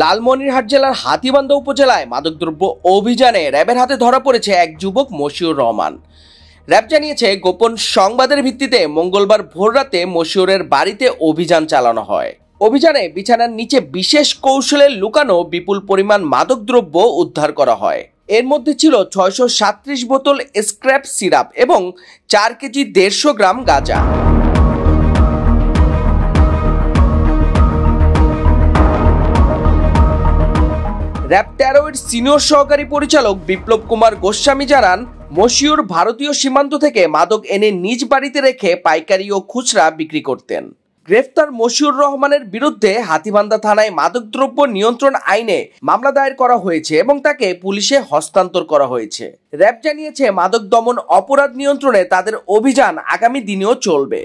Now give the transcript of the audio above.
লালমনিরহাট জেলার হাতীবান্ধা উপজেলায় মাদকদ্রব্য অভিযানে র্যাবের হাতে ধরা পড়েছে এক যুবক মশিউর রহমান। র্যাব জানিয়েছে, গোপন সংবাদের ভিত্তিতে মঙ্গলবার ভোররাতে মশিউরের বাড়িতে অভিযান চালানো হয়। অভিযানে বিছানার নিচে বিশেষ কৌশলে লুকানো বিপুল পরিমাণ মাদকদ্রব্য উদ্ধার করা হয়। এর মধ্যে ছিল 637 বোতল স্ক্র্যাপ সিরাপ এবং 4 কেজি 150 গ্রাম গাঁজা। র্যাব 13 এর সিনিয়র সহকারী পরিচালক বিপ্লব কুমার গোস্বামী জানান, মশিউর ভারতীয় সীমান্ত থেকে মাদক এনে নিজ বাড়িতে রেখে পাইকারি ও খুচরা বিক্রি করতেন। গ্রেফতার মশিউর রহমানের বিরুদ্ধে হাতীবান্ধা থানায় মাদকদ্রব্য নিয়ন্ত্রণ আইনে মামলা দায়ের করা হয়েছে এবং তাকে পুলিশে হস্তান্তর করা হয়েছে। র্যাব জানিয়েছে, মাদক দমন অপরাধ নিয়ন্ত্রণে তাদের অভিযান আগামী দিনেও চলবে।